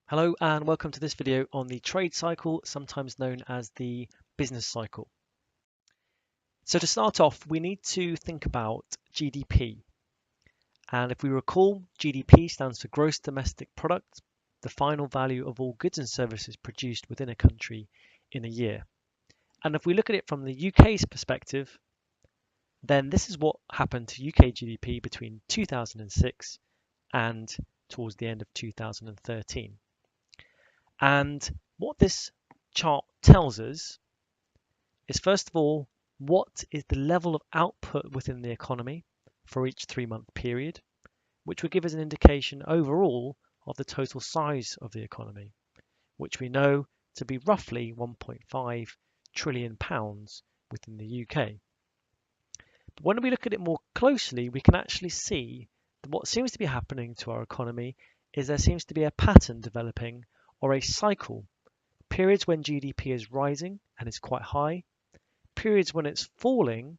Hello and welcome to this video on the trade cycle, sometimes known as the business cycle. So to start off, we need to think about GDP. And if we recall, GDP stands for Gross Domestic Product, the final value of all goods and services produced within a country in a year. And if we look at it from the UK's perspective, then this is what happened to UK GDP between 2006 and towards the end of 2013. And what this chart tells us is, first of all, what is the level of output within the economy for each 3-month period, which would give us an indication overall of the total size of the economy, which we know to be roughly £1.5 trillion within the UK. But when we look at it more closely, we can actually see that what seems to be happening to our economy is there seems to be a pattern developing, or a cycle. Periods when GDP is rising and is quite high, periods when it's falling,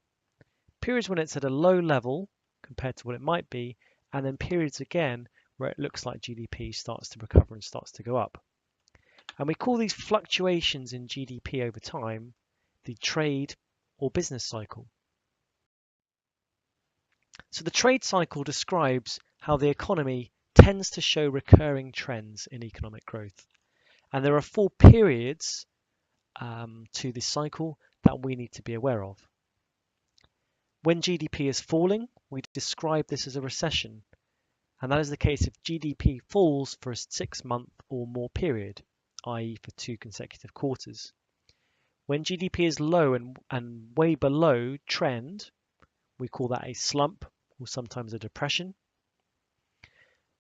periods when it's at a low level compared to what it might be, and then periods again where it looks like GDP starts to recover and starts to go up. And we call these fluctuations in GDP over time the trade or business cycle. So the trade cycle describes how the economy tends to show recurring trends in economic growth. And there are 4 periods to this cycle that we need to be aware of. When GDP is falling, we describe this as a recession, and that is the case if GDP falls for a 6-month or more period, i.e. for 2 consecutive quarters. When GDP is low and way below trend, we call that a slump or sometimes a depression.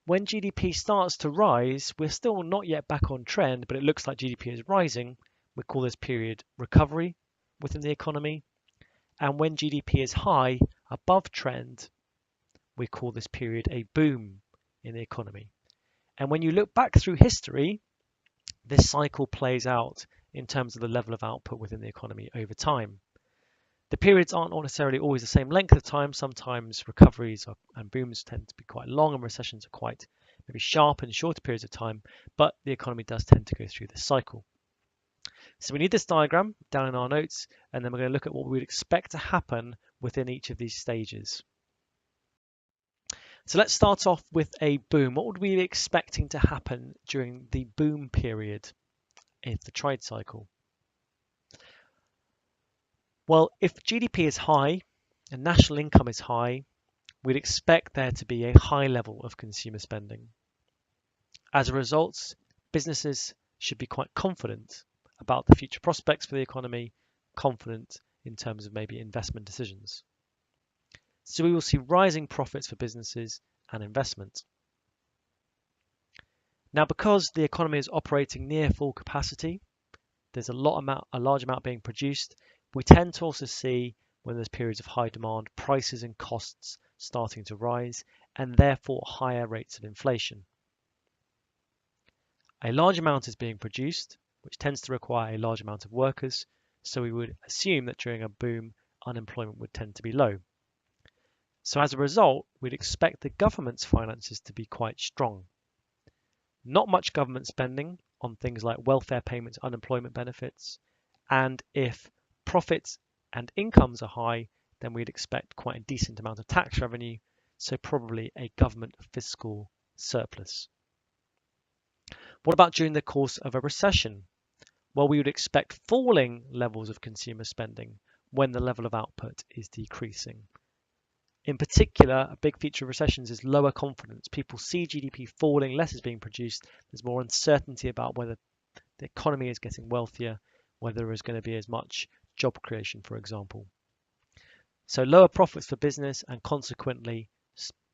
When GDP starts to rise, we're still not yet back on trend, but it looks like GDP is rising. We call this period recovery within the economy. And when GDP is high, above trend, we call this period a boom in the economy. And when you look back through history, this cycle plays out in terms of the level of output within the economy over time. The periods aren't necessarily always the same length of time. Sometimes recoveries and booms tend to be quite long, and recessions are quite maybe sharp and shorter periods of time, but the economy does tend to go through this cycle. So we need this diagram down in our notes, and then we're going to look at what we would expect to happen within each of these stages. So let's start off with a boom. What would we be expecting to happen during the boom period in the trade cycle? Well, if GDP is high and national income is high, we'd expect there to be a high level of consumer spending. As a result, businesses should be quite confident about the future prospects for the economy, confident in terms of maybe investment decisions. So we will see rising profits for businesses and investment. Now, because the economy is operating near full capacity, there's a large amount being produced. We tend to also see, when there's periods of high demand, prices and costs starting to rise, and therefore higher rates of inflation. A large amount is being produced, which tends to require a large amount of workers, so we would assume that during a boom, unemployment would tend to be low. So as a result, we'd expect the government's finances to be quite strong. Not much government spending on things like welfare payments, unemployment benefits, and if profits and incomes are high, then we'd expect quite a decent amount of tax revenue, so probably a government fiscal surplus. What about during the course of a recession? Well, we would expect falling levels of consumer spending when the level of output is decreasing. In particular, a big feature of recessions is lower confidence. People see GDP falling, less is being produced. There's more uncertainty about whether the economy is getting wealthier, whether there is going to be as much job creation, for example. So lower profits for business, and consequently,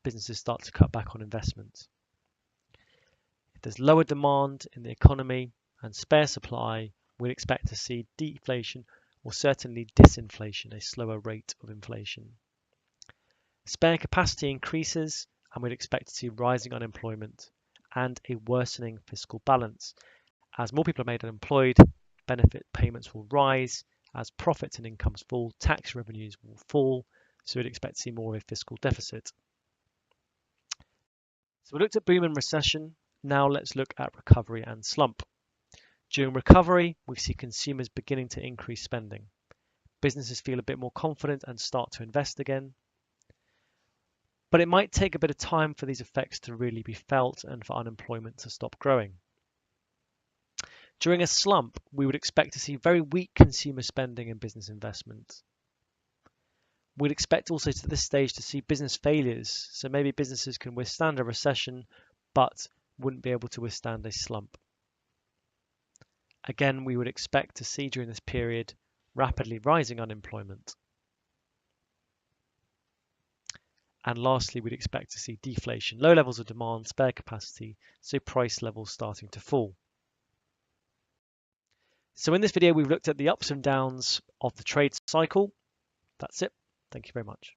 businesses start to cut back on investment. If there's lower demand in the economy and spare supply, we'd expect to see deflation or certainly disinflation, a slower rate of inflation. Spare capacity increases, and we'd expect to see rising unemployment and a worsening fiscal balance. As more people are made unemployed, benefit payments will rise. As profits and incomes fall, tax revenues will fall, so we'd expect to see more of a fiscal deficit. So we looked at boom and recession. Now let's look at recovery and slump. During recovery, we see consumers beginning to increase spending. Businesses feel a bit more confident and start to invest again. But it might take a bit of time for these effects to really be felt and for unemployment to stop growing. During a slump, we would expect to see very weak consumer spending and business investment. We'd expect also to this stage to see business failures. So maybe businesses can withstand a recession, but wouldn't be able to withstand a slump. Again, we would expect to see during this period rapidly rising unemployment. And lastly, we'd expect to see deflation, low levels of demand, spare capacity, so price levels starting to fall. So in this video, we've looked at the ups and downs of the trade cycle. That's it. Thank you very much.